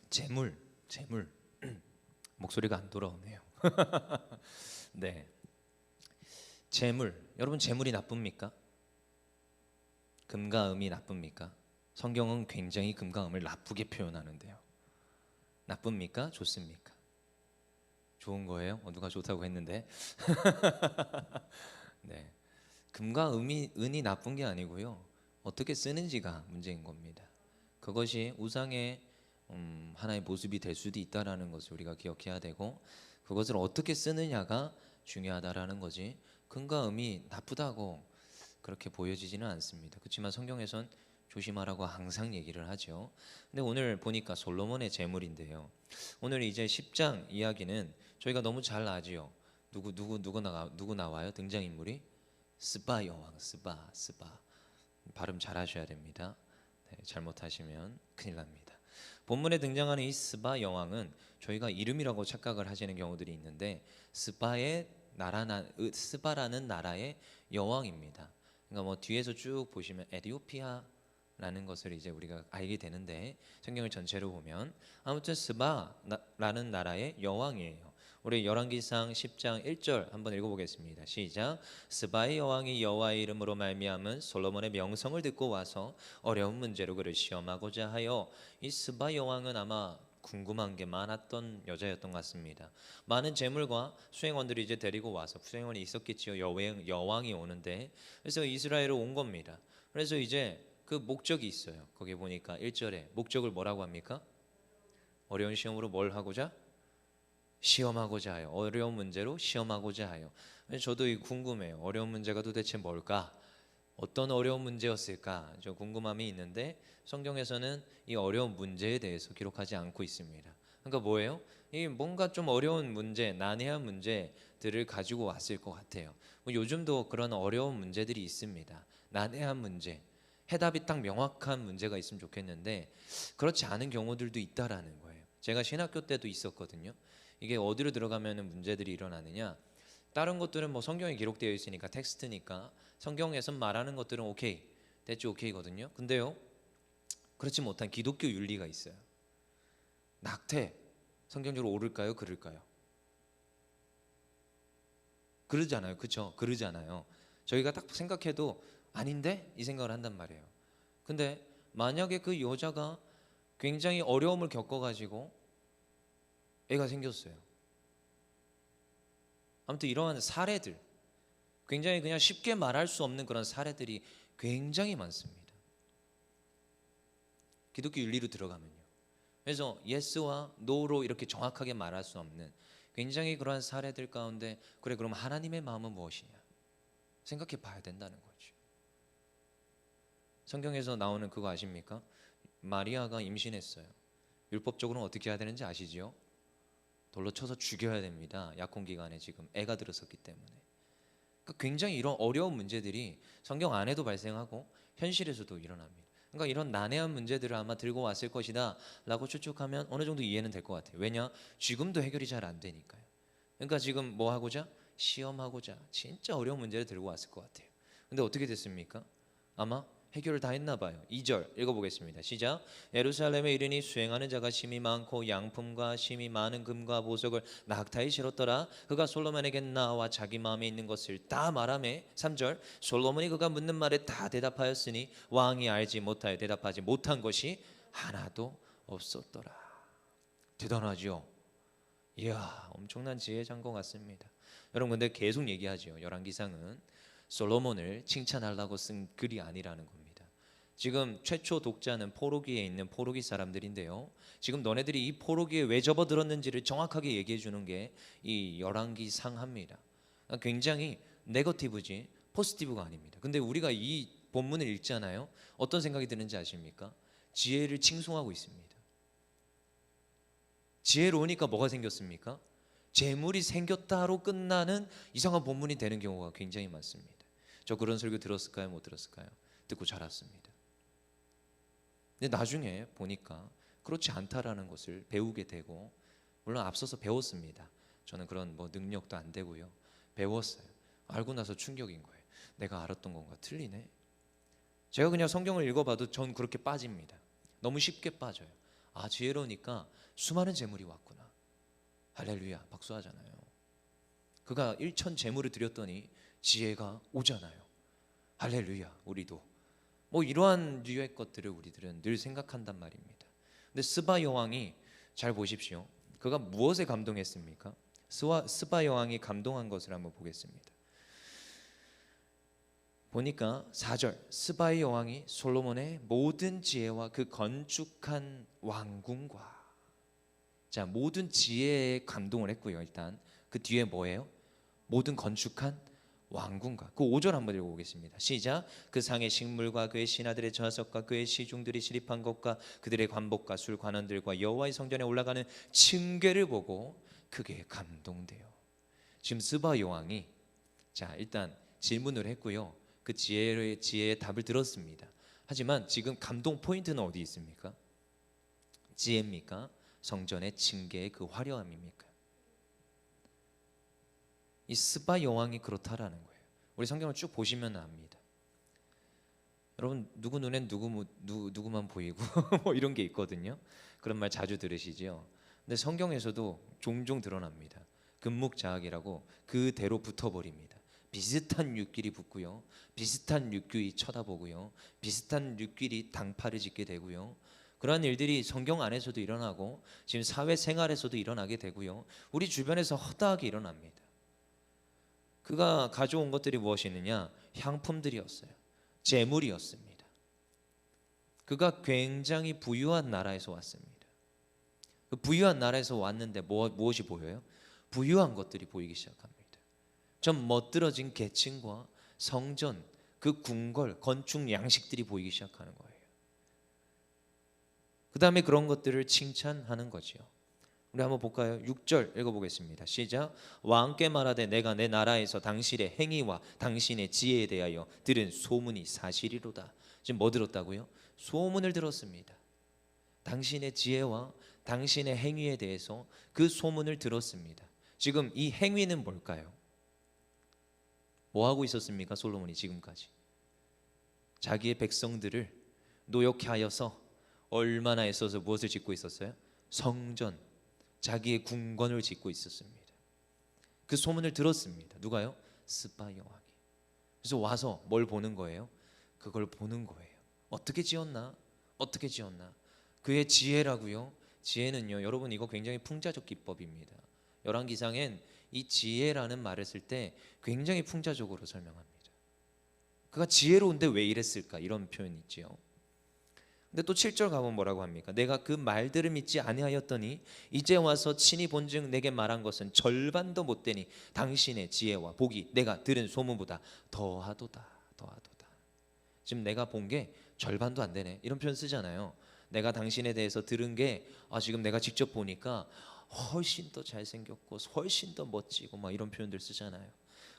재물. 목소리가 안 돌아오네요. 네, 재물. 여러분, 재물이 나쁩니까? 금과 음이 나쁩니까? 성경은 굉장히 금과 음을 나쁘게 표현하는데요. 나쁩니까? 좋습니까? 좋은 거예요? 누가 좋다고 했는데. 네, 금과 은이 나쁜 게 아니고요. 어떻게 쓰는지가 문제인 겁니다. 그것이 우상의 하나의 모습이 될 수도 있다라는 것을 우리가 기억해야 되고, 그것을 어떻게 쓰느냐가 중요하다라는 거지, 금과 음이 나쁘다고 그렇게 보여지지는 않습니다. 그렇지만 성경에선 조심하라고 항상 얘기를 하죠. 근데 오늘 보니까 솔로몬의 재물인데요. 오늘 이제 10장 이야기는 저희가 너무 잘 아지요. 누구 나와요? 등장인물이 스바 여왕. 스바. 발음 잘 하셔야 됩니다. 네, 잘못하시면 큰일 납니다. 본문에 등장하는 이 스바 여왕은 저희가 이름이라고 착각을 하시는 경우들이 있는데, 스바라는 나라의 여왕입니다. 그러니까 뭐 뒤에서 쭉 보시면 에디오피아라는 것을 이제 우리가 알게 되는데, 성경을 전체로 보면 아무튼 스바라는 나라의 여왕이에요. 우리 열왕기상 10장 1절 한번 읽어보겠습니다. 시작. 스바의 여왕이 여호와의 이름으로 말미암은 솔로몬의 명성을 듣고 와서 어려운 문제로 그를 시험하고자 하여. 이 스바 여왕은 아마 궁금한 게 많았던 여자였던 것 같습니다. 많은 재물과 수행원들이 이제 데리고 와서, 수행원이 있었겠지요. 여왕이 오는데, 그래서 이스라엘로 온 겁니다. 그래서 이제 그 목적이 있어요. 거기 보니까 1절에 목적을 뭐라고 합니까? 어려운 시험으로 뭘 하고자? 시험하고자 하여. 어려운 문제로 시험하고자 하여. 저도 궁금해요. 어려운 문제가 도대체 뭘까? 어떤 어려운 문제였을까? 저 궁금함이 있는데, 성경에서는 이 어려운 문제에 대해서 기록하지 않고 있습니다. 그러니까 뭐예요? 이 뭔가 좀 어려운 문제, 난해한 문제들을 가지고 왔을 것 같아요. 뭐 요즘도 그런 어려운 문제들이 있습니다. 난해한 문제, 해답이 딱 명확한 문제가 있으면 좋겠는데, 그렇지 않은 경우들도 있다라는 거예요. 제가 신학교 때도 있었거든요. 이게 어디로 들어가면 문제들이 일어나느냐, 다른 것들은 뭐 성경에 기록되어 있으니까, 텍스트니까 성경에서 말하는 것들은 오케이, 대충 오케이거든요. 근데요, 그렇지 못한 기독교 윤리가 있어요. 낙태, 성경적으로 옳을까요? 그럴까요? 그러잖아요. 그렇죠? 그러잖아요. 저희가 딱 생각해도 아닌데? 이 생각을 한단 말이에요. 근데 만약에 그 여자가 굉장히 어려움을 겪어가지고 애가 생겼어요. 아무튼 이러한 사례들, 굉장히 그냥 쉽게 말할 수 없는 그런 사례들이 굉장히 많습니다. 기독교 윤리로 들어가면요. 그래서 예스와 노로 이렇게 정확하게 말할 수 없는 굉장히 그러한 사례들 가운데, 그래 그럼 하나님의 마음은 무엇이냐 생각해 봐야 된다는 거죠. 성경에서 나오는 그거 아십니까? 마리아가 임신했어요. 율법적으로는 어떻게 해야 되는지 아시지요? 돌로 쳐서 죽여야 됩니다. 약혼기간에 지금 애가 들었었기 때문에. 그러니까 굉장히 이런 어려운 문제들이 성경 안에도 발생하고 현실에서도 일어납니다. 그러니까 이런 난해한 문제들을 아마 들고 왔을 것이다 라고 추측하면 어느 정도 이해는 될 것 같아요. 왜냐? 지금도 해결이 잘 안 되니까요. 그러니까 지금 뭐 하고자? 시험하고자 진짜 어려운 문제를 들고 왔을 것 같아요. 근데 어떻게 됐습니까? 아마 해결을 다 했나 봐요. 2절 읽어보겠습니다. 시작. 예루살렘에 이르니 수행하는 자가 심히 많고 양품과 심히 많은 금과 보석을 낙타에 실었더라. 그가 솔로몬에게 나와 자기 마음에 있는 것을 다 말하매. 3절. 솔로몬이 그가 묻는 말에 다 대답하였으니 왕이 알지 못하여 대답하지 못한 것이 하나도 없었더라. 대단하죠. 이야, 엄청난 지혜의 장것 같습니다. 여러분, 근데 계속 얘기하죠. 열왕기상은 솔로몬을 칭찬하려고 쓴 글이 아니라는 겁니다. 지금 최초 독자는 포로기에 있는 포로기 사람들인데요, 지금 너네들이 이 포로기에 왜 접어들었는지를 정확하게 얘기해 주는 게 이 열왕기상합니다. 굉장히 네거티브지 포지티브가 아닙니다. 근데 우리가 이 본문을 읽잖아요. 어떤 생각이 드는지 아십니까? 지혜를 칭송하고 있습니다. 지혜로우니까 뭐가 생겼습니까? 재물이 생겼다로 끝나는 이상한 본문이 되는 경우가 굉장히 많습니다. 저 그런 설교 들었을까요? 못 들었을까요? 듣고 자랐습니다. 근데 나중에 보니까 그렇지 않다라는 것을 배우게 되고, 물론 앞서서 배웠습니다. 저는 그런 뭐 능력도 안 되고요. 배웠어요. 알고 나서 충격인 거예요. 내가 알았던 건가 틀리네. 제가 그냥 성경을 읽어봐도 전 그렇게 빠집니다. 너무 쉽게 빠져요. 아, 지혜로우니까 수많은 재물이 왔구나. 할렐루야, 박수하잖아요. 그가 일천 재물을 드렸더니 지혜가 오잖아요. 할렐루야. 우리도 뭐 이러한 류의 것들을 우리들은 늘 생각한단 말입니다. 근데 스바 여왕이 잘 보십시오. 그가 무엇에 감동했습니까? 스바 여왕이 감동한 것을 한번 보겠습니다. 보니까 4절, 스바의 여왕이 솔로몬의 모든 지혜와 그 건축한 왕궁과, 자, 모든 지혜에 감동을 했고요. 일단 그 뒤에 뭐예요? 모든 건축한 왕궁과. 그 5절 한번 읽어보겠습니다. 시작. 그 상의 식물과 그의 신하들의 좌석과 그의 시중들이 시립한 것과 그들의 관복과 술 관원들과 여호와의 성전에 올라가는 층계를 보고 크게 감동돼요. 지금 스바 여왕이, 자, 일단 질문을 했고요. 그 지혜의 답을 들었습니다. 하지만 지금 감동 포인트는 어디 있습니까? 지혜입니까? 성전의 층계의 그 화려함입니까? 이 스바 여왕이 그렇다라는 거예요. 우리 성경을 쭉 보시면 압니다. 여러분, 누구 눈엔 누구만 보이고 뭐 이런 게 있거든요. 그런 말 자주 들으시죠. 근데 성경에서도 종종 드러납니다. 금묵자학이라고 그대로 붙어버립니다. 비슷한 육끼리 붙고요, 비슷한 육끼리 쳐다보고요, 비슷한 육끼리 당파를 짓게 되고요. 그러한 일들이 성경 안에서도 일어나고 지금 사회생활에서도 일어나게 되고요, 우리 주변에서 허다하게 일어납니다. 그가 가져온 것들이 무엇이느냐? 향품들이었어요. 재물이었습니다. 그가 굉장히 부유한 나라에서 왔습니다. 그 부유한 나라에서 왔는데 무엇이 보여요? 부유한 것들이 보이기 시작합니다. 좀 멋들어진 계층과 성전, 그 궁궐, 건축 양식들이 보이기 시작하는 거예요. 그 다음에 그런 것들을 칭찬하는 거지요. 우리 한번 볼까요? 6절 읽어보겠습니다. 시작. 왕께 말하되 내가 내 나라에서 당신의 행위와 당신의 지혜에 대하여 들은 소문이 사실이로다. 지금 뭐 들었다고요? 소문을 들었습니다. 당신의 지혜와 당신의 행위에 대해서 그 소문을 들었습니다. 지금 이 행위는 뭘까요? 뭐 하고 있었습니까? 솔로몬이 지금까지 자기의 백성들을 노역해 하여서 얼마나 애써서 무엇을 짓고 있었어요? 성전, 자기의 궁궐을 짓고 있었습니다. 그 소문을 들었습니다. 누가요? 스바 여왕이. 그래서 와서 뭘 보는 거예요? 그걸 보는 거예요. 어떻게 지었나? 어떻게 지었나? 그의 지혜라고요. 지혜는요, 여러분, 이거 굉장히 풍자적 기법입니다. 열왕기상엔 이 지혜라는 말을 쓸 때 굉장히 풍자적으로 설명합니다. 그가 지혜로운데 왜 이랬을까? 이런 표현이 있지요. 근데 또 7절 가면 뭐라고 합니까? 내가 그 말들을 믿지 아니하였더니 이제 와서 친히 본즉 내게 말한 것은 절반도 못 되니 당신의 지혜와 복이 내가 들은 소문보다 더하도다. 지금 내가 본 게 절반도 안 되네, 이런 표현 쓰잖아요. 내가 당신에 대해서 들은 게 지금 내가 직접 보니까 훨씬 더 잘생겼고 훨씬 더 멋지고 막 이런 표현들 쓰잖아요.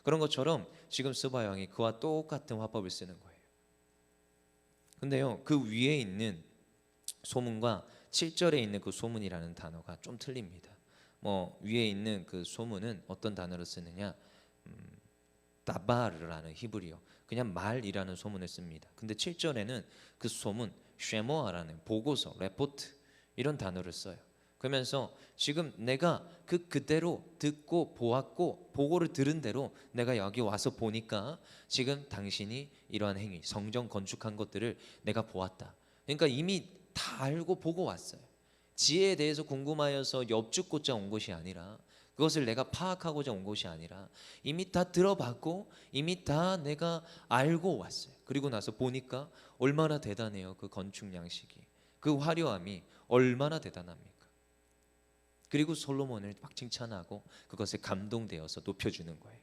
그런 것처럼 지금 스바 왕이 그와 똑같은 화법을 쓰는 거예요. 근데요, 그 위에 있는 소문과 7절에 있는 그 소문이라는 단어가 좀 틀립니다. 뭐 위에 있는 그 소문은 어떤 단어로 쓰느냐? 다바르라는 히브리어, 그냥 말이라는 소문을 씁니다. 근데 7절에는 그 소문 쉐모아라는 보고서, 레포트, 이런 단어를 써요. 그러면서 지금 내가 그대로 듣고 보았고 보고를 들은 대로 내가 여기 와서 보니까 지금 당신이 이러한 행위, 성전 건축한 것들을 내가 보았다. 그러니까 이미 다 알고 보고 왔어요. 지혜에 대해서 궁금하여서 엽죽고자 온 것이 아니라, 그것을 내가 파악하고자 온 것이 아니라 이미 다 들어봤고 이미 다 내가 알고 왔어요. 그리고 나서 보니까 얼마나 대단해요. 그 건축 양식이, 그 화려함이 얼마나 대단합니까? 그리고 솔로몬을 막 칭찬하고 그것에 감동되어서 높여주는 거예요.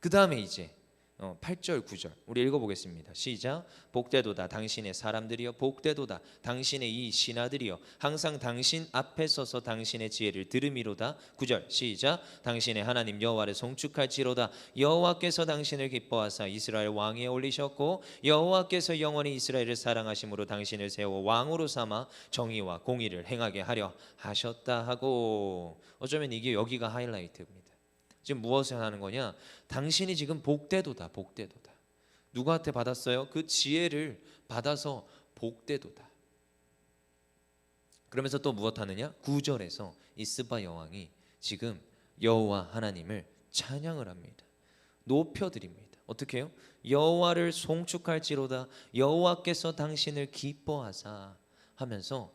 그 다음에 이제 8절 9절 우리 읽어보겠습니다. 시작. 복되도다 당신의 사람들이여, 복되도다 당신의 이 신하들이여, 항상 당신 앞에 서서 당신의 지혜를 들음이로다. 9절 시작. 당신의 하나님 여호와를 송축할지로다. 여호와께서 당신을 기뻐하사 이스라엘 왕위에 올리셨고 여호와께서 영원히 이스라엘을 사랑하심으로 당신을 세워 왕으로 삼아 정의와 공의를 행하게 하려 하셨다 하고. 어쩌면 이게 여기가 하이라이트입니다. 지금 무엇을 하는 거냐? 당신이 지금 복되도다, 복되도다. 누구한테 받았어요? 그 지혜를 받아서 복되도다. 그러면서 또 무엇 하느냐? 9절에서 이 스바 여왕이 지금 여호와 하나님을 찬양을 합니다. 높여드립니다. 어떻게 해요? 여호와를 송축할지로다 여호와께서 당신을 기뻐하사 하면서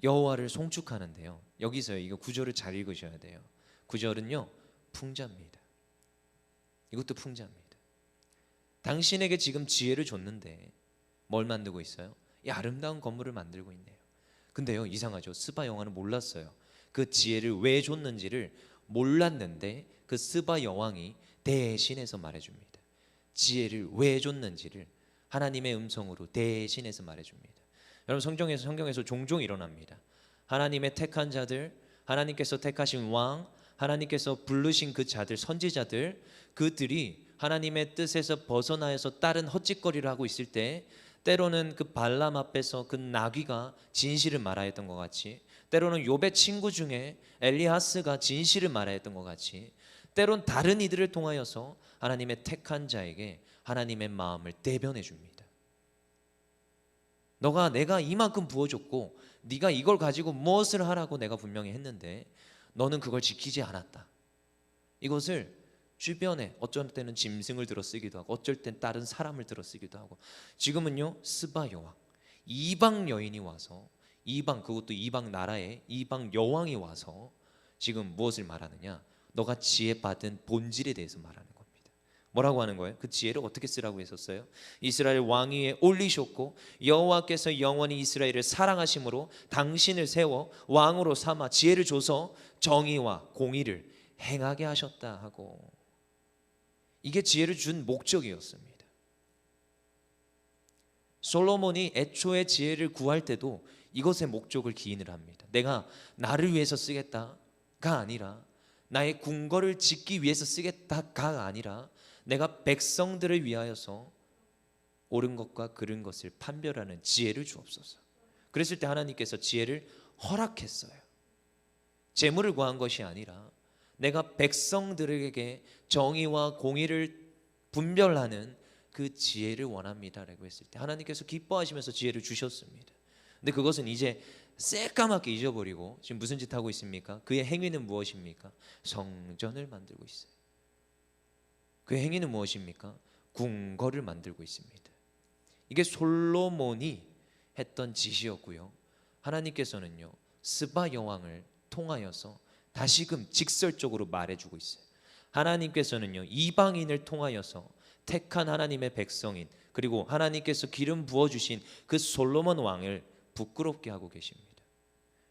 여호와를 송축하는데요. 여기서요, 이거 9절을 잘 읽으셔야 돼요. 9절은요 풍자입니다. 이것도 풍자입니다. 당신에게 지금 지혜를 줬는데 뭘 만들고 있어요? 이 아름다운 건물을 만들고 있네요. 근데요, 이상하죠. 스바 여왕은 몰랐어요. 그 지혜를 왜 줬는지를 몰랐는데 그 스바 여왕이 대신해서 말해줍니다. 지혜를 왜 줬는지를 하나님의 음성으로 대신해서 말해줍니다. 여러분, 성경에서 종종 일어납니다. 하나님의 택한 자들, 하나님께서 택하신 왕, 하나님께서 부르신 그 자들, 선지자들, 그들이 하나님의 뜻에서 벗어나서 다른 헛짓거리를 하고 있을 때 때로는 그 발람 앞에서 그 나귀가 진실을 말하였던 것 같이, 때로는 욥의 친구 중에 엘리하스가 진실을 말하였던 것 같이, 때론 다른 이들을 통하여서 하나님의 택한 자에게 하나님의 마음을 대변해 줍니다. 내가 이만큼 부어줬고 네가 이걸 가지고 무엇을 하라고 내가 분명히 했는데 너는 그걸 지키지 않았다. 이것을 주변에 어쩔 때는 짐승을 들어 쓰기도 하고 어쩔 땐 다른 사람을 들어 쓰기도 하고, 지금은요 스바 여왕, 이방 여인이 와서, 그것도 이방 나라의 이방 여왕이 와서 지금 무엇을 말하느냐? 너가 지혜 받은 본질에 대해서 말하는 겁니다. 뭐라고 하는 거예요? 그 지혜를 어떻게 쓰라고 했었어요? 이스라엘 왕위에 올리셨고 여호와께서 영원히 이스라엘을 사랑하심으로 당신을 세워 왕으로 삼아 지혜를 줘서 정의와 공의를 행하게 하셨다 하고, 이게 지혜를 준 목적이었습니다. 솔로몬이 애초에 지혜를 구할 때도 이것의 목적을 기인을 합니다. 내가 나를 위해서 쓰겠다가 아니라, 나의 궁궐을 짓기 위해서 쓰겠다가 아니라, 내가 백성들을 위하여서 옳은 것과 그른 것을 판별하는 지혜를 주옵소서. 그랬을 때 하나님께서 지혜를 허락했어요. 재물을 구한 것이 아니라 내가 백성들에게 정의와 공의를 분별하는 그 지혜를 원합니다라고 했을 때 하나님께서 기뻐하시면서 지혜를 주셨습니다. 근데 그것은 이제 새까맣게 잊어버리고 지금 무슨 짓 하고 있습니까? 그의 행위는 무엇입니까? 성전을 만들고 있어요. 그의 행위는 무엇입니까? 궁궐을 만들고 있습니다. 이게 솔로몬이 했던 짓이었고요. 하나님께서는요 스바 여왕을 통하여서 다시금 직설적으로 말해주고 있어요. 하나님께서는요 이방인을 통하여서 택한 하나님의 백성인, 그리고 하나님께서 기름 부어주신 그 솔로몬 왕을 부끄럽게 하고 계십니다.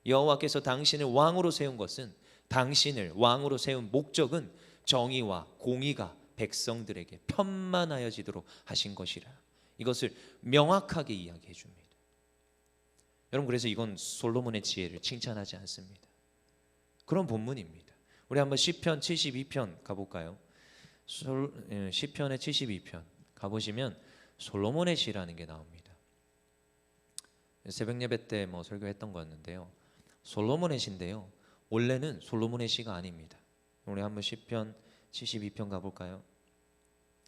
여호와께서 당신을 왕으로 세운 것은, 당신을 왕으로 세운 목적은 정의와 공의가 백성들에게 편만하여지도록 하신 것이라, 이것을 명확하게 이야기해 줍니다. 여러분, 그래서 이건 솔로몬의 지혜를 칭찬하지 않습니다. 그런 본문입니다. 우리 한번 시편 72편 가볼까요? 시편의 72편 가보시면 솔로몬의 시라는 게 나옵니다. 새벽 예배 때 설교했던 거였는데요. 솔로몬의 시인데요. 원래는 솔로몬의 시가 아닙니다. 우리 한번 시편 72편 가볼까요?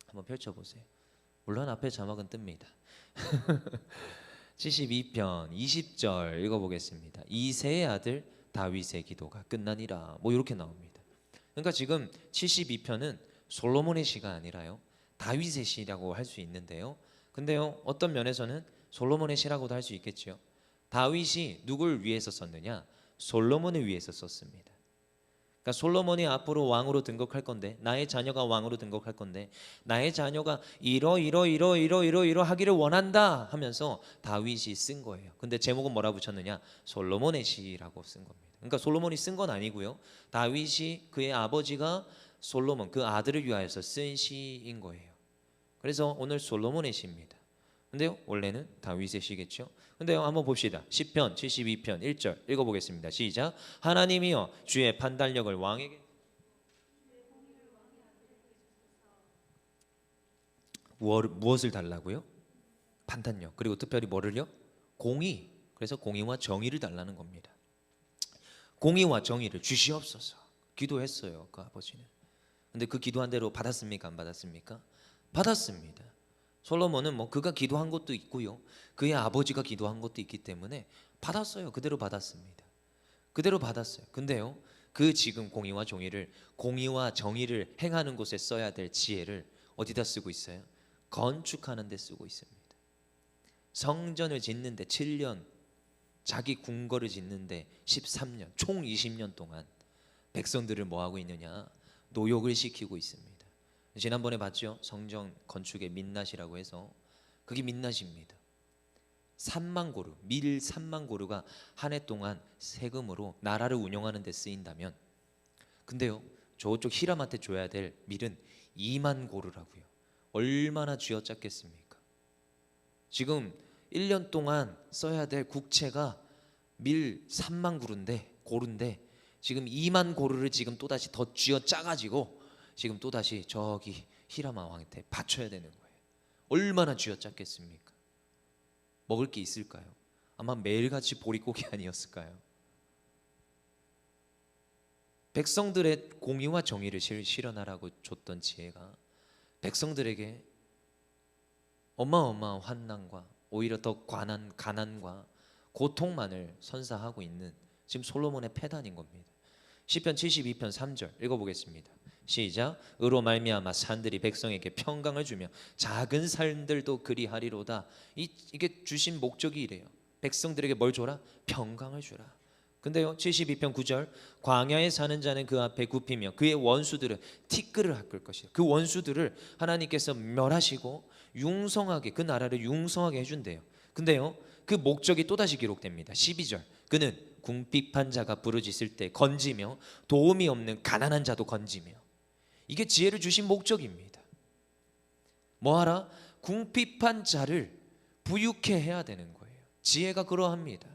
한번 펼쳐보세요. 물론 앞에 자막은 뜹니다. 72편 20절 읽어보겠습니다. 이새의 아들 다윗의 기도가 끝나니라, 이렇게 나옵니다. 그러니까 지금 72편은 솔로몬의 시가 아니라요 다윗의 시라고 할 수 있는데요. 근데요 어떤 면에서는 솔로몬의 시라고도 할 수 있겠죠. 다윗이 누굴 위해서 썼느냐? 솔로몬을 위해서 썼습니다. 그러니까 솔로몬이 앞으로 왕으로 등극할 건데, 나의 자녀가 왕으로 등극할 건데, 나의 자녀가 이러 하기를 원한다 하면서 다윗이 쓴 거예요. 근데 제목은 뭐라 붙였느냐? 솔로몬의 시라고 쓴 겁니다. 그러니까 솔로몬이 쓴 건 아니고요, 다윗이 그의 아버지가 솔로몬 그 아들을 위하여서 쓴 시인 거예요. 그래서 오늘 솔로몬의 시입니다. 근데요 원래는 다윗의 시겠죠. 근데요 한번 봅시다. 시편 72편 1절 읽어보겠습니다. 시작. 하나님이여 주의 판단력을 왕에게, 무엇을 달라고요? 판단력. 그리고 특별히 뭐를요? 공의. 그래서 공의와 정의를 달라는 겁니다. 공의와 정의를 주시옵소서 기도했어요 그 아버지는. 근데 그 기도한 대로 받았습니까? 안 받았습니까? 받았습니다. 솔로몬은 그가 기도한 것도 있고요, 그의 아버지가 기도한 것도 있기 때문에 받았어요. 그대로 받았습니다. 그대로 받았어요. 근데요, 그 지금 공의와 정의를 행하는 곳에 써야 될 지혜를 어디다 쓰고 있어요? 건축하는 데 쓰고 있습니다. 성전을 짓는데 7년, 자기 궁궐을 짓는데 13년, 총 20년 동안 백성들을 뭐 하고 있느냐? 노역을 시키고 있습니다. 지난번에 봤죠? 성전 건축의 민낯이라고 해서, 그게 민낯입니다. 3만 고루, 밀 3만 고루가 한 해 동안 세금으로 나라를 운영하는 데 쓰인다면, 근데요, 저쪽 히람한테 줘야 될 밀은 2만 고루라고요. 얼마나 쥐어짰겠습니까? 지금 1년 동안 써야 될 국채가 밀 3만 고루인데 지금 2만 고루를 지금 또다시 더 쥐어짜가지고 지금 또다시 저기 히라마 왕한테 바쳐야 되는 거예요. 얼마나 쥐어짰겠습니까? 먹을 게 있을까요? 아마 매일같이 보릿고기 아니었을까요? 백성들의 공의와 정의를 실현하라고 줬던 지혜가 백성들에게 어마어마한 환난과 오히려 더 가난과 고통만을 선사하고 있는 지금 솔로몬의 패단인 겁니다. 시편 72편 3절 읽어보겠습니다. 시작. 의로 말미암아 산들이 백성에게 평강을 주며 작은 산들도 그리하리로다. 이게 주신 목적이 이래요. 백성들에게 뭘 줘라? 평강을 주라. 근데요, 72편 9절, 광야에 사는 자는 그 앞에 굽히며 그의 원수들은 티끌을 할 것이다. 그 원수들을 하나님께서 멸하시고 융성하게, 그 나라를 융성하게 해준대요. 근데요, 그 목적이 또다시 기록됩니다. 12절, 그는 궁핍한 자가 부르짖을 때 건지며 도움이 없는 가난한 자도 건지며. 이게 지혜를 주신 목적입니다. 뭐하라? 궁핍한 자를 부유케 해야 되는 거예요. 지혜가 그러합니다.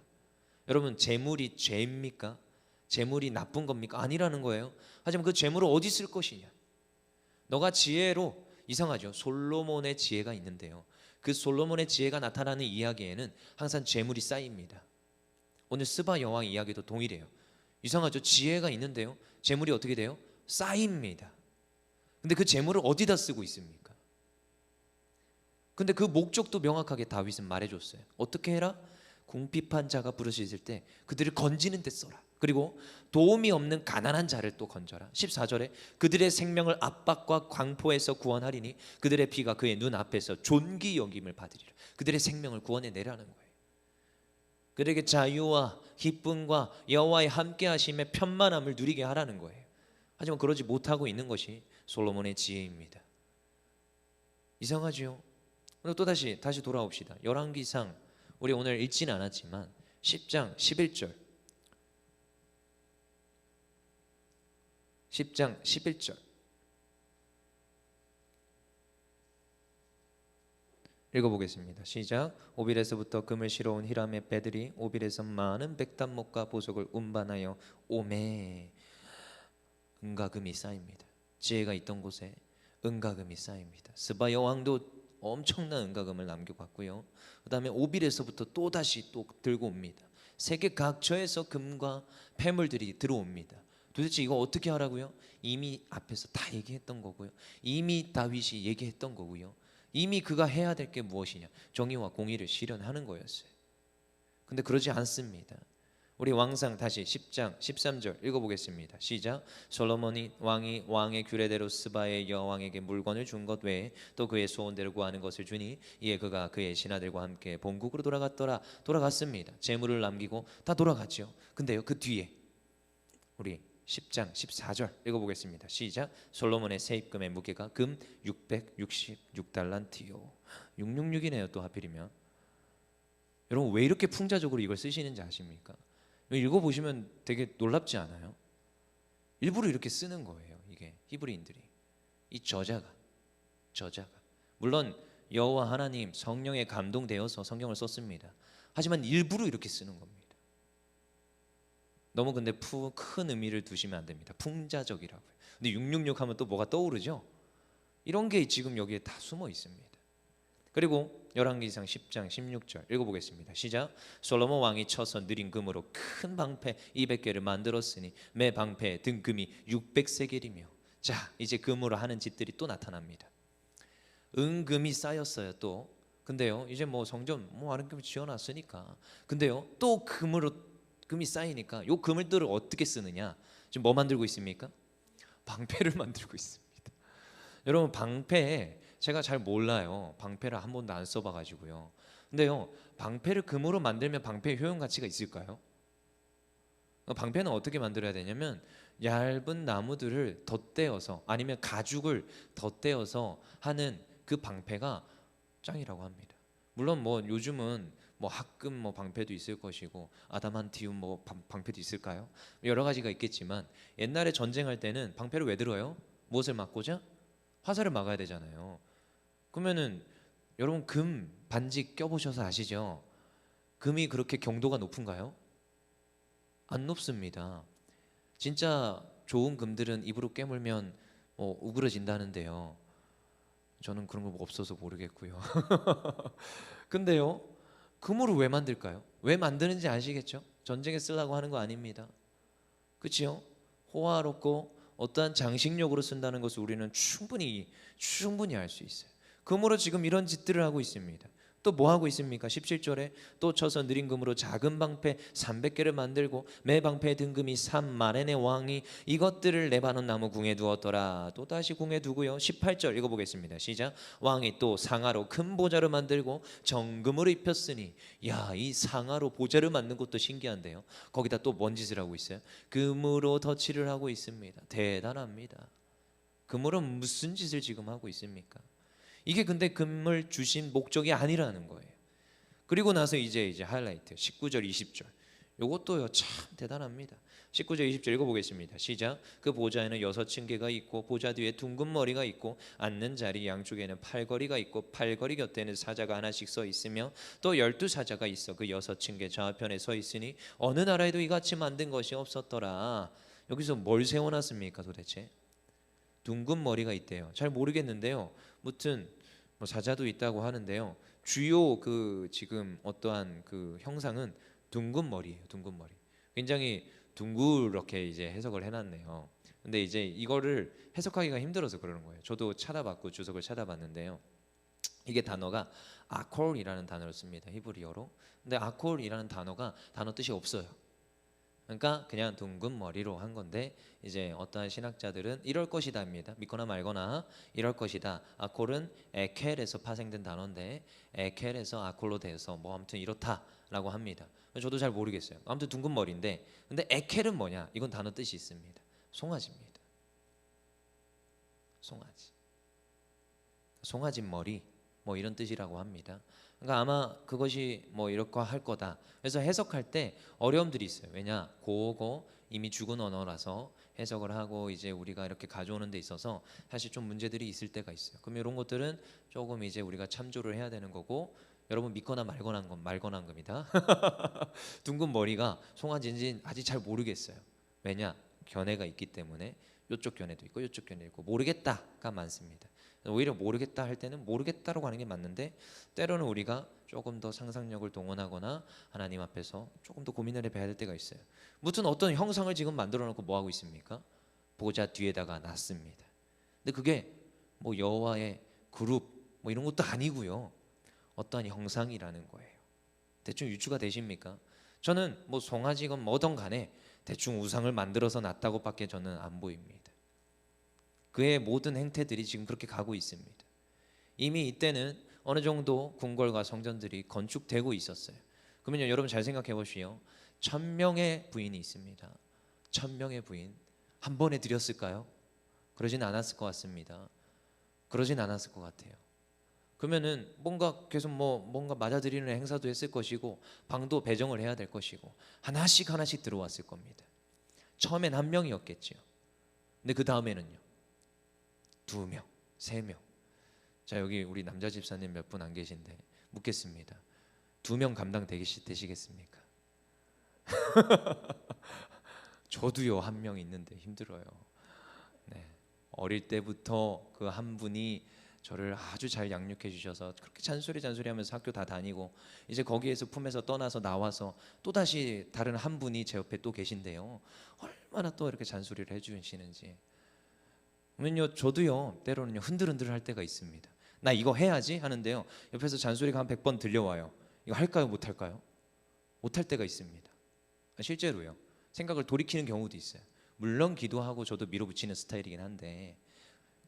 여러분, 재물이 죄입니까? 재물이 나쁜 겁니까? 아니라는 거예요. 하지만 그 재물을 어디 쓸 것이냐? 너가 지혜로, 이상하죠? 솔로몬의 지혜가 있는데요, 그 솔로몬의 지혜가 나타나는 이야기에는 항상 재물이 쌓입니다. 오늘 스바 여왕 이야기도 동일해요. 이상하죠? 지혜가 있는데요, 재물이 어떻게 돼요? 쌓입니다. 근데 그 재물을 어디다 쓰고 있습니까? 근데 그 목적도 명확하게 다윗은 말해줬어요. 어떻게 해라? 궁핍한 자가 부르짖을 때 그들을 건지는 데 써라. 그리고 도움이 없는 가난한 자를 또 건져라. 14절에 그들의 생명을 압박과 광포에서 구원하리니 그들의 피가 그의 눈앞에서 존귀 여김을 받으리라. 그들의 생명을 구원해내라는 거예요. 그들에게 자유와 기쁨과 여호와의 함께하심의 편만함을 누리게 하라는 거예요. 하지만 그러지 못하고 있는 것이 솔로몬의 지혜입니다. 이상하지요? 오늘 또 다시 돌아옵시다. 열왕기상, 우리 오늘 읽지는 않았지만 10장 11절, 10장 11절 읽어보겠습니다. 시작. 오빌에서부터 금을 실어온 히람의 배들이 오빌에서 많은 백단목과 보석을 운반하여 오매. 은과금이 쌓입니다. 지혜가 있던 곳에 은과금이 쌓입니다. 스바 여왕도 엄청난 은과금을 남겨갔고요, 그 다음에 오빌에서부터 또다시 들고 옵니다. 세계 각처에서 금과 폐물들이 들어옵니다. 도대체 이거 어떻게 하라고요? 이미 앞에서 다 얘기했던 거고요, 이미 다윗이 얘기했던 거고요, 이미 그가 해야 될 게 무엇이냐? 정의와 공의를 실현하는 거였어요. 근데 그러지 않습니다. 우리 왕상 다시 10장 13절 읽어보겠습니다. 시작. 솔로몬이 왕의 규례대로 스바의 여왕에게 물건을 준 것 외에 또 그의 소원대로 구하는 것을 주니 이에 그가 그의 신하들과 함께 본국으로 돌아갔습니다. 재물을 남기고 다 돌아갔죠. 근데요, 그 뒤에 우리 10장 14절 읽어보겠습니다. 시작. 솔로몬의 세입금의 무게가 금 666달란트요. 666이네요 또 하필이면. 여러분, 왜 이렇게 풍자적으로 이걸 쓰시는지 아십니까? 읽어보시면 되게 놀랍지 않아요? 일부러 이렇게 쓰는 거예요. 이게 히브리인들이, 이 저자가 물론 여호와 하나님 성령에 감동되어서 성경을 썼습니다. 하지만 일부러 이렇게 쓰는 겁니다. 너무 근데 큰 의미를 두시면 안 됩니다. 풍자적이라고요. 근데 666 하면 또 뭐가 떠오르죠? 이런 게 지금 여기에 다 숨어 있습니다. 그리고 열왕기상 10장 16절 읽어보겠습니다. 시작. 솔로몬 왕이 쳐서 느린 금으로 큰 방패 200개를 만들었으니 매 방패의 등금이 600세겔이며. 자, 이제 금으로 하는 짓들이 또 나타납니다. 은금이 쌓였어요. 또 근데요, 이제 뭐 성전 뭐 아름답게 지어놨으니까. 근데요, 또 금이 쌓이니까 요 금을들을 어떻게 쓰느냐? 지금 뭐 만들고 있습니까? 방패를 만들고 있습니다. 여러분 방패 제가 잘 몰라요. 방패를 한 번도 안 써봐가지고요. 근데요, 방패를 금으로 만들면 방패의 효용 가치가 있을까요? 방패는 어떻게 만들어야 되냐면 얇은 나무들을 덧대어서 아니면 가죽을 덧대어서 하는 그 방패가 짱이라고 합니다. 물론 뭐 요즘은 뭐 합금 뭐 방패도 있을 것이고 아담한티움 뭐 방패도 있을까요? 여러 가지가 있겠지만 옛날에 전쟁할 때는 방패를 왜 들어요? 무엇을 막고자? 화살을 막아야 되잖아요. 그러면은 여러분 금 반지 껴보셔서 아시죠? 금이 그렇게 경도가 높은가요? 안 높습니다. 진짜 좋은 금들은 입으로 깨물면 뭐 우그러진다는데요. 저는 그런 거 없어서 모르겠고요. 근데요, 금으로 왜 만들까요? 왜 만드는지 아시겠죠? 전쟁에 쓰려고 하는 거 아닙니다. 그렇죠? 호화롭고 어떠한 장식용으로 쓴다는 것을 우리는 충분히 알 수 있어요. 금으로 지금 이런 짓들을 하고 있습니다. 또 뭐 하고 있습니까? 17절에 또 쳐서 느린 금으로 작은 방패 300개를 만들고 매 방패의 등금이 3만엔의 왕이 이것들을 레바논 나무 궁에 두었더라. 또 다시 궁에 두고요. 18절 읽어보겠습니다. 시작. 왕이 또 상아로 큰 보좌를 만들고 정금으로 입혔으니, 야, 이 상아로 보좌를 만든 것도 신기한데요. 거기다 또 뭔 짓을 하고 있어요? 금으로 덧칠을 하고 있습니다. 대단합니다. 금으로 무슨 짓을 지금 하고 있습니까? 이게 근데 금을 주신 목적이 아니라는 거예요. 그리고 나서 이제 하이라이트 19절 20절 요것도요 참 대단합니다. 19절 20절 읽어보겠습니다. 시작. 그 보좌에는 6층계가 있고 보좌 뒤에 둥근 머리가 있고 앉는 자리 양쪽에는 팔걸이가 있고 팔걸이 곁에는 사자가 하나씩 서 있으며 또 12사자가 있어 그 6층계 좌편에 서 있으니 어느 나라에도 이같이 만든 것이 없었더라. 여기서 뭘 세워놨습니까 도대체? 둥근 머리가 있대요. 잘 모르겠는데요. 무튼 뭐 사자도 있다고 하는데요. 주요 그 지금 어떠한 그 형상은 둥근 머리예요. 둥근 머리. 굉장히 둥그렇게 이제 해석을 해놨네요. 근데 이제 이거를 해석하기가 힘들어서 그러는 거예요. 저도 찾아봤고 주석을 찾아봤는데요. 이게 단어가 아콜이라는 단어를 씁니다. 히브리어로. 근데 아콜이라는 단어 뜻이 없어요. 그러니까 그냥 둥근 머리로 한 건데 이제 어떠한 신학자들은 이럴 것이다입니다. 믿거나 말거나 이럴 것이다. 아콜은 에켈에서 파생된 단어인데 에켈에서 아콜로 돼서 뭐 아무튼 이렇다라고 합니다. 저도 잘 모르겠어요. 아무튼 둥근 머리인데 근데 에켈은 뭐냐? 이건 단어 뜻이 있습니다. 송아지입니다. 송아지. 송아지 머리 뭐 이런 뜻이라고 합니다. 그러니까 아마 그것이 뭐 이렇게 할 거다. 그래서 해석할 때 어려움들이 있어요. 왜냐? 고고 이미 죽은 언어라서 해석을 하고 이제 우리가 이렇게 가져오는 데 있어서 사실 좀 문제들이 있을 때가 있어요. 그럼 이런 것들은 조금 이제 우리가 참조를 해야 되는 거고 여러분 믿거나 말거나 한 겁니다. 둥근 머리가 송아지인지 아직 잘 모르겠어요. 왜냐? 견해가 있기 때문에 이쪽 견해도 있고 이쪽 견해도 있고 모르겠다가 많습니다. 오히려 모르겠다 할 때는 모르겠다라고 하는 게 맞는데 때로는 우리가 조금 더 상상력을 동원하거나 하나님 앞에서 조금 더 고민을 해봐야 될 때가 있어요. 무튼 어떤 형상을 지금 만들어 놓고 뭐 하고 있습니까? 보좌 뒤에다가 놨습니다. 근데 그게 뭐 여호와의 그룹 뭐 이런 것도 아니고요. 어떠한 형상이라는 거예요. 대충 유추가 되십니까? 저는 뭐 송아지건 뭐든 간에 대충 우상을 만들어서 놨다고밖에 저는 안 보입니다. 그의 모든 행태들이 지금 그렇게 가고 있습니다. 이미 이때는 어느 정도 궁궐과 성전들이 건축되고 있었어요. 그러면 여러분 잘 생각해 보시오. 1000명의 부인이 있습니다. 1000명의 부인 한 번에 드렸을까요? 그러진 않았을 것 같습니다. 그러진 않았을 것 같아요. 그러면은 뭔가 계속 뭔가 맞아들이는 행사도 했을 것이고 방도 배정을 해야 될 것이고 하나씩 들어왔을 겁니다. 처음엔 한 명이었겠죠. 근데 그 다음에는요. 2명, 3명. 자 여기 우리 남자 집사님 몇 분 안 계신데 묻겠습니다. 2명 감당 되시겠습니까? 저도요 한 명 있는데 힘들어요. 네. 어릴 때부터 그 한 분이 저를 아주 잘 양육해 주셔서 그렇게 잔소리하면서 학교 다 다니고 이제 거기에서 품에서 떠나서 나와서 또 다시 다른 한 분이 제 옆에 또 계신데요. 얼마나 또 이렇게 잔소리를 해주시는지. 그러면요 저도요 때로는요 흔들흔들 할 때가 있습니다. 나 이거 해야지 하는데요, 옆에서 잔소리가 한 100번 들려와요. 이거 할까요 못할까요? 못할 때가 있습니다. 실제로요. 생각을 돌이키는 경우도 있어요. 물론 기도하고 저도 밀어붙이는 스타일이긴 한데,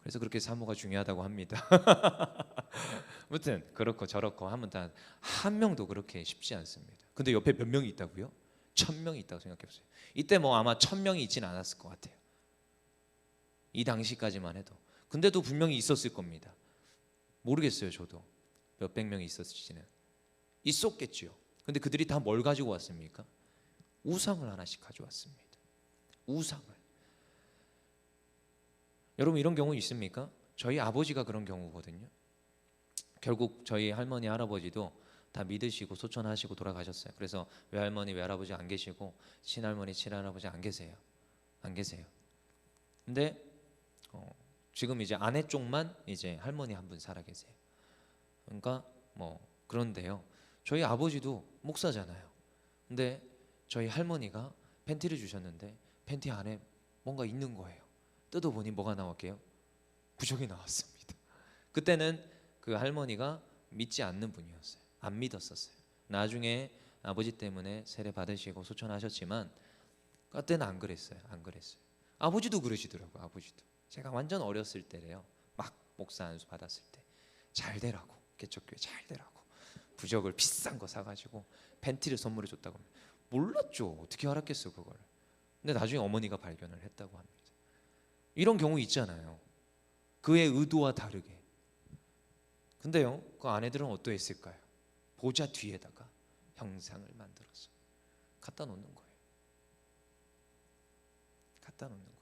그래서 그렇게 사모가 중요하다고 합니다. 아무튼 그렇고 저렇고 하면 다 한 명도 그렇게 쉽지 않습니다. 근데 옆에 몇 명이 있다고요? 1000명이 있다고 생각해보세요. 이때 뭐 아마 1000명이 있지는 않았을 것 같아요. 이 당시까지만 해도. 근데도 분명히 있었을 겁니다. 모르겠어요. 저도 몇백 명이 있었을지는. 있었겠지요. 근데 그들이 다 뭘 가지고 왔습니까? 우상을 하나씩 가져왔습니다. 우상을. 여러분 이런 경우 있습니까? 저희 아버지가 그런 경우거든요. 결국 저희 할머니 할아버지도 다 믿으시고 소천하시고 돌아가셨어요. 그래서 외할머니 외할아버지 안 계시고 친할머니 친할아버지 안 계세요. 안 계세요. 근데 지금 이제 아내 쪽만 이제 할머니 한 분 살아 계세요. 그러니까 뭐 그런데요. 저희 아버지도 목사잖아요. 근데 저희 할머니가 팬티를 주셨는데 팬티 안에 뭔가 있는 거예요. 뜯어보니 뭐가 나왔게요? 부적이 나왔습니다. 그때는 그 할머니가 믿지 않는 분이었어요. 안 믿었었어요. 나중에 아버지 때문에 세례 받으시고 소천하셨지만 그때는 안 그랬어요. 안 그랬어요. 아버지도 그러시더라고요. 아버지도. 제가 완전 어렸을 때래요. 막 목사 안수 받았을 때 잘 되라고, 개척교회 잘 되라고 부적을 비싼 거 사가지고 팬티를 선물해 줬다고 합니다. 몰랐죠. 어떻게 알았겠어 그걸. 근데 나중에 어머니가 발견을 했다고 합니다. 이런 경우 있잖아요. 그의 의도와 다르게. 근데요, 그 아내들은 어떠했을까요? 보좌 뒤에다가 형상을 만들어서 갖다 놓는 거예요. 갖다 놓는 거예요.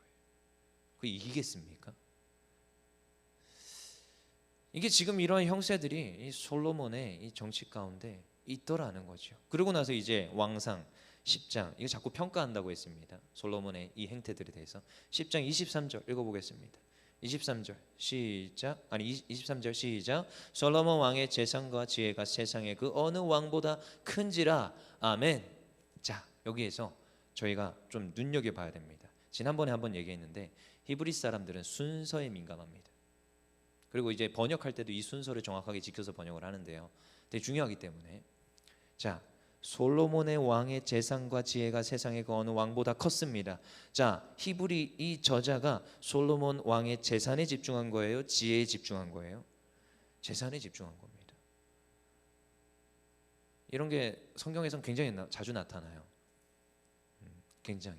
그 이기겠습니까? 이게 지금 이런 형세들이 이 솔로몬의 이 정치 가운데 있더라는 거죠. 그러고 나서 이제 왕상 10장, 이거 자꾸 평가한다고 했습니다. 솔로몬의 이 행태들에 대해서 10장 23절 읽어보겠습니다. 23절 시작. 23절 시작. 솔로몬 왕의 재산과 지혜가 세상의 그 어느 왕보다 큰지라. 아멘. 자, 여기에서 저희가 좀 눈여겨봐야 됩니다. 지난번에 한번 얘기했는데 히브리 사람들은 순서에 민감합니다. 그리고 이제 번역할 때도 이 순서를 정확하게 지켜서 번역을 하는데요. 되게 중요하기 때문에. 자, 솔로몬의 왕의 재산과 지혜가 세상의 그 어느 왕보다 컸습니다. 자, 히브리 이 저자가 솔로몬 왕의 재산에 집중한 거예요? 지혜에 집중한 거예요? 재산에 집중한 겁니다. 이런 게 성경에서는 굉장히 자주 나타나요. 굉장히.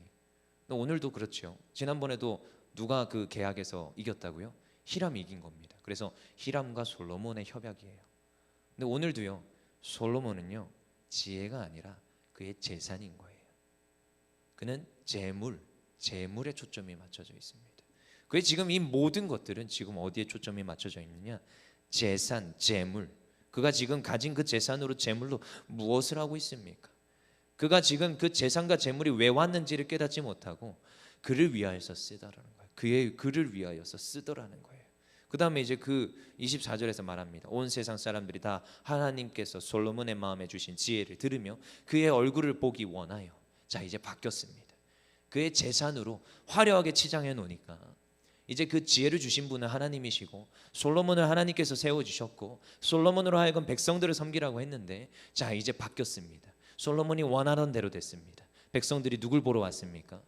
오늘도 그렇죠. 지난번에도 누가 그 계약에서 이겼다고요? 히람이 이긴 겁니다. 그래서 히람과 솔로몬의 협약이에요. 근데 오늘도요. 솔로몬은요. 지혜가 아니라 그의 재산인 거예요. 그는 재물에 초점이 맞춰져 있습니다. 그게 지금 이 모든 것들은 지금 어디에 초점이 맞춰져 있느냐? 재산, 재물. 그가 지금 가진 그 재산으로 재물로 무엇을 하고 있습니까? 그가 지금 그 재산과 재물이 왜 왔는지를 깨닫지 못하고 그를 위하여서 쓰더라는 거예요. 그를 위하여서 쓰더라는 거예요. 그 다음에 이제 그 24절에서 말합니다. 온 세상 사람들이 다 하나님께서 솔로몬의 마음에 주신 지혜를 들으며 그의 얼굴을 보기 원하여. 자, 이제 바뀌었습니다. 그의 재산으로 화려하게 치장해 놓으니까 이제 그 지혜를 주신 분은 하나님이시고 솔로몬을 하나님께서 세워주셨고 솔로몬으로 하여금 백성들을 섬기라고 했는데 자, 이제 바뀌었습니다. 솔로몬이 원하던 대로 됐습니다. 백성들이 누굴 보러 왔습니까?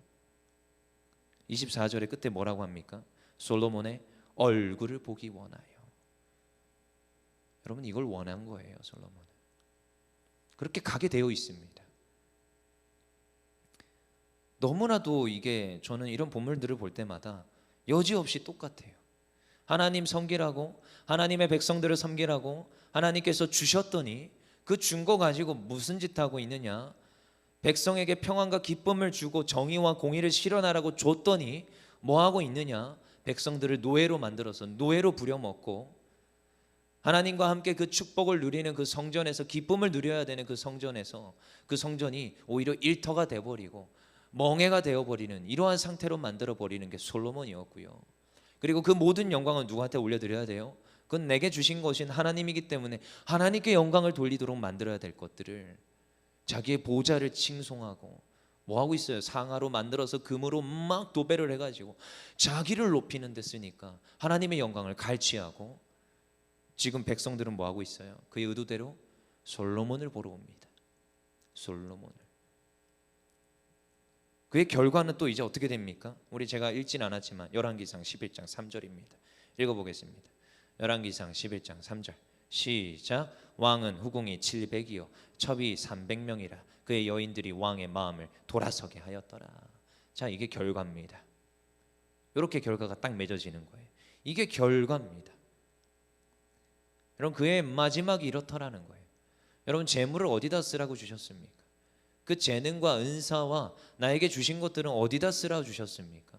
24절의 끝에 뭐라고 합니까? 솔로몬의 얼굴을 보기 원하여. 여러분 이걸 원한 거예요. 솔로몬은 그렇게 가게 되어 있습니다. 너무나도 이게 저는 이런 본문들을 볼 때마다 여지없이 똑같아요. 하나님 섬기라고, 하나님의 백성들을 섬기라고 하나님께서 주셨더니 그 준 거 가지고 무슨 짓 하고 있느냐? 백성에게 평안과 기쁨을 주고 정의와 공의를 실현하라고 줬더니 뭐 하고 있느냐? 백성들을 노예로 만들어서 노예로 부려먹고 하나님과 함께 그 축복을 누리는 그 성전에서 기쁨을 누려야 되는 그 성전에서 그 성전이 오히려 일터가 돼버리고 멍해가 되어버리는 이러한 상태로 만들어버리는 게 솔로몬이었고요. 그리고 그 모든 영광은 누구한테 올려드려야 돼요? 그건 내게 주신 것인 하나님이기 때문에 하나님께 영광을 돌리도록 만들어야 될 것들을 자기의 보좌를 칭송하고 뭐 하고 있어요? 상아로 만들어서 금으로 막 도배를 해가지고 자기를 높이는 데 쓰니까 하나님의 영광을 갈취하고 지금 백성들은 뭐 하고 있어요? 그의 의도대로 솔로몬을 보러 옵니다. 솔로몬을. 그의 결과는 또 이제 어떻게 됩니까? 우리 제가 읽진 않았지만 열왕기상 11장 3절입니다. 읽어보겠습니다. 열왕기상 11장 3절 시작. 왕은 후궁이 700이요 첩이 300명이라 그의 여인들이 왕의 마음을 돌아서게 하였더라. 자, 이게 결과입니다. 이렇게 결과가 딱 맺어지는 거예요. 이게 결과입니다. 여러분, 그의 마지막이 이렇더라는 거예요. 여러분, 재물을 어디다 쓰라고 주셨습니까? 그 재능과 은사와 나에게 주신 것들은 어디다 쓰라고 주셨습니까?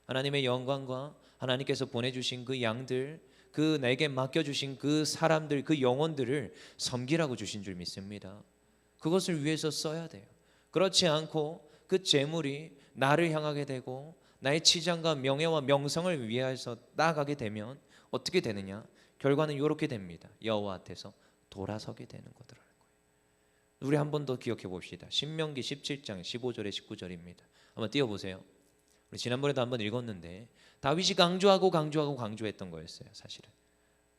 하나님의 영광과 하나님께서 보내주신 그 양들, 그 내게 맡겨주신 그 사람들, 그 영혼들을 섬기라고 주신 줄 믿습니다. 그것을 위해서 써야 돼요. 그렇지 않고 그 재물이 나를 향하게 되고 나의 치장과 명예와 명성을 위해서 나아가게 되면 어떻게 되느냐? 결과는 이렇게 됩니다. 여호와 앞에서 돌아서게 되는 거더라고요. 우리 한 번 더 기억해 봅시다. 신명기 17장 15절에 19절입니다. 한번 띄워보세요. 우리 지난번에도 한번 읽었는데 다윗이 강조했던 거였어요. 사실은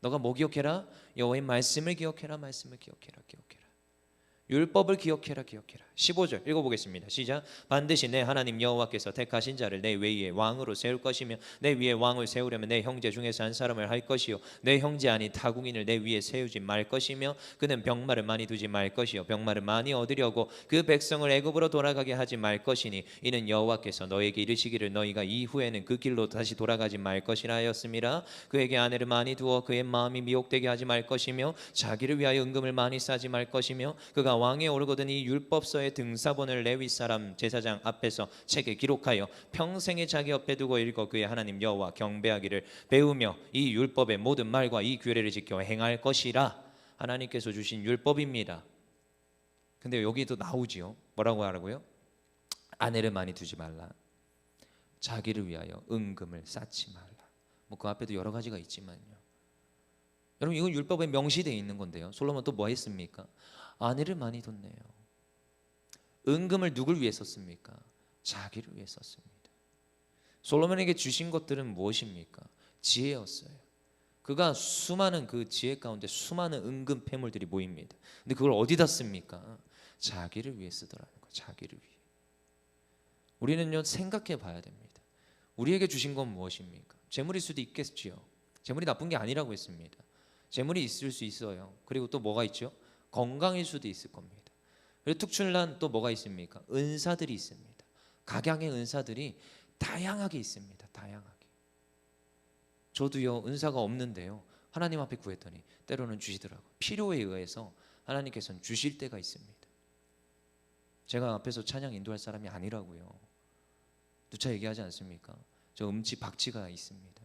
너가 뭐 기억해라? 여호와의 말씀을 기억해라. 말씀을 기억해라. 율법을 기억해라. 15절 읽어보겠습니다. 시작. 반드시 내 하나님 여호와께서 택하신 자를 내 위에 왕으로 세울 것이며 내 위에 왕을 세우려면 내 형제 중에서 한 사람을 할 것이요 내 형제 아닌 타국인을 내 위에 세우지 말 것이며 그는 병마를 많이 두지 말 것이요 병마를 많이 얻으려고 그 백성을 애굽으로 돌아가게 하지 말 것이니 이는 여호와께서 너에게 이르시기를 너희가 이후에는 그 길로 다시 돌아가지 말 것이라 하였음이라. 그에게 아내를 많이 두어 그의 마음이 미혹되게 하지 말 것이며 자기를 위하여 은금을 많이 싸지 말 것이며 그가 왕에 오르거든 이 율법서의 등사본을 레위 사람 제사장 앞에서 책에 기록하여 평생에 자기 옆에 두고 읽어 그의 하나님 여호와 경배하기를 배우며 이 율법의 모든 말과 이 규례를 지켜 행할 것이라. 하나님께서 주신 율법입니다. 근데 여기도 나오지요. 뭐라고 하라고요? 아내를 많이 두지 말라. 자기를 위하여 은금을 쌓지 말라. 뭐 그 앞에도 여러 가지가 있지만요. 여러분, 이건 율법에 명시되어 있는 건데요. 솔로몬 또 뭐 했습니까? 아내를 많이 뒀네요. 은금을 누굴 위해 썼습니까? 자기를 위해 썼습니다. 솔로몬에게 주신 것들은 무엇입니까? 지혜였어요. 그가 수많은 그 지혜 가운데 수많은 은금 폐물들이 모입니다. 근데 그걸 어디다 씁니까? 자기를 위해 쓰더라는 거예요. 자기를 위해. 우리는요, 생각해 봐야 됩니다. 우리에게 주신 건 무엇입니까? 재물일 수도 있겠지요. 재물이 나쁜 게 아니라고 했습니다. 재물이 있을 수 있어요. 그리고 또 뭐가 있죠? 건강일 수도 있을 겁니다. 그리고 특출난 또 뭐가 있습니까? 은사들이 있습니다. 각양의 은사들이 다양하게 있습니다. 다양하게. 저도요, 은사가 없는데요, 하나님 앞에 구했더니 때로는 주시더라고요. 필요에 의해서 하나님께서는 주실 때가 있습니다. 제가 앞에서 찬양 인도할 사람이 아니라고요. 누차 얘기하지 않습니까? 저 음치 박치가 있습니다.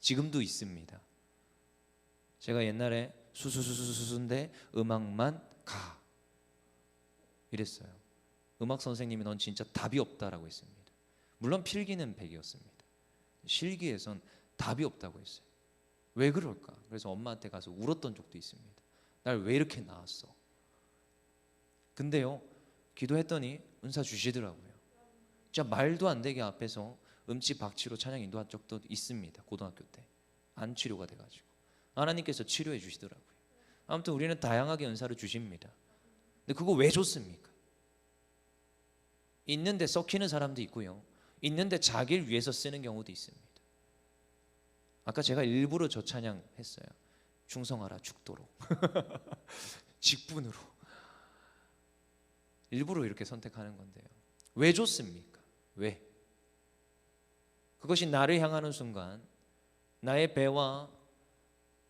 지금도 있습니다. 제가 옛날에 수수수수수인데 음악만 가 이랬어요. 음악 선생님이 넌 진짜 답이 없다라고 했습니다. 물론 필기는 100이었습니다. 실기에선 답이 없다고 했어요. 왜 그럴까? 그래서 엄마한테 가서 울었던 적도 있습니다. 날 왜 이렇게 낳았어? 근데요, 기도했더니 은사 주시더라고요. 진짜 말도 안 되게 앞에서 음치 박치로 찬양 인도한 적도 있습니다. 고등학교 때 안 치료가 돼가지고 하나님께서 치료해 주시더라고요. 아무튼 우리는 다양하게 은사를 주십니다. 근데 그거 왜 줬습니까? 있는데 썩히는 사람도 있고요, 있는데 자기를 위해서 쓰는 경우도 있습니다. 아까 제가 일부러 저 찬양 했어요. 충성하라 죽도록 직분으로 일부러 이렇게 선택하는 건데요. 왜 줬습니까? 왜? 그것이 나를 향하는 순간 나의 배와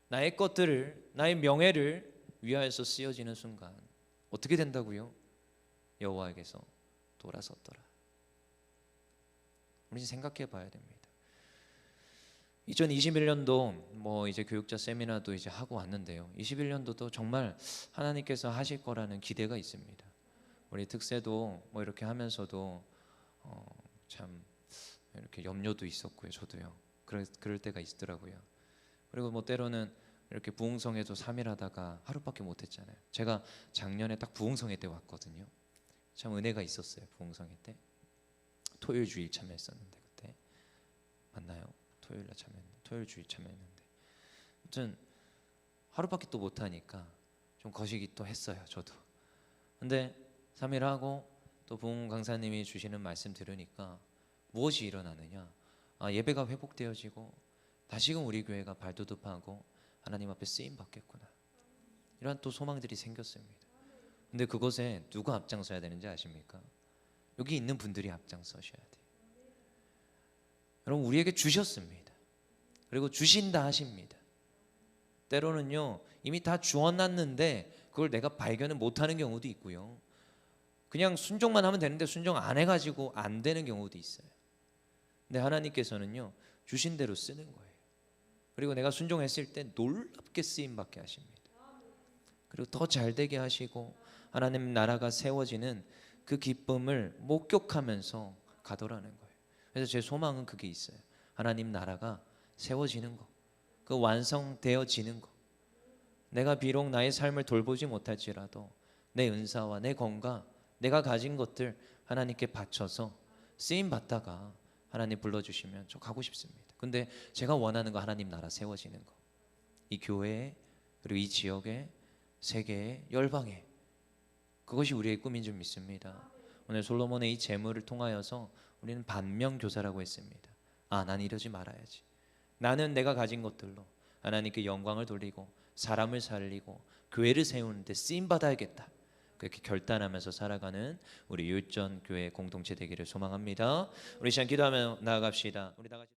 나의 것들을, 나의 명예를 위하여서 쓰여지는 순간 어떻게 된다고요? 여호와에게서 돌아섰더라. 우리 생각해 봐야 됩니다. 2021년도 뭐 이제 교육자 세미나도 이제 하고 왔는데요. 21년도도 정말 하나님께서 하실 거라는 기대가 있습니다. 우리 특세도 뭐 이렇게 하면서도 참 이렇게 염려도 있었고요. 저도요. 그럴 때가 있더라고요. 그리고 뭐 때로는 이렇게 부흥성에도 3일 하다가 하루밖에 못 했잖아요. 제가 작년에 딱 부흥성회 때 왔거든요. 참 은혜가 있었어요. 부흥성회 때 토요일 주일 참여했었는데 그때 맞나요? 토요일 주일 참여했는데 아무튼 하루밖에 또 못 하니까 좀 거시기 또 했어요, 저도. 근데 3일 하고 또 부흥 강사님이 주시는 말씀 들으니까 무엇이 일어나느냐? 예배가 회복되어지고 다시금 우리 교회가 발돋움하고 하나님 앞에 쓰임 받겠구나. 이러한 또 소망들이 생겼습니다. 근데 그것에 누가 앞장서야 되는지 아십니까? 여기 있는 분들이 앞장서셔야 돼요. 여러분, 우리에게 주셨습니다. 그리고 주신다 하십니다. 때로는요, 이미 다 주어놨는데 그걸 내가 발견을 못하는 경우도 있고요. 그냥 순종만 하면 되는데 순종 안 해가지고 안 되는 경우도 있어요. 근데 하나님께서는요, 주신 대로 쓰는 거예요. 그리고 내가 순종했을 때 놀랍게 쓰임받게 하십니다. 그리고 더 잘되게 하시고 하나님 나라가 세워지는 그 기쁨을 목격하면서 가더라는 거예요. 그래서 제 소망은 그게 있어요. 하나님 나라가 세워지는 거, 그 완성되어지는 거. 내가 비록 나의 삶을 돌보지 못할지라도 내 은사와 내 건강, 내가 가진 것들 하나님께 바쳐서 쓰임 받다가 하나님 불러주시면 저 가고 싶습니다. 근데 제가 원하는 거 하나님 나라 세워지는 거, 이 교회에, 그리고 이 지역에, 세계에, 열방에, 그것이 우리의 꿈인 줄 믿습니다. 오늘 솔로몬의 이 재물을 통하여서 우리는 반면교사라고 했습니다. 난 이러지 말아야지. 나는 내가 가진 것들로 하나님께 영광을 돌리고 사람을 살리고 교회를 세우는데 쓰임 받아야겠다. 그렇게 결단하면서 살아가는 우리 율전 교회 공동체 되기를 소망합니다. 우리 시간 기도하며 나아갑시다. 우리 다 같이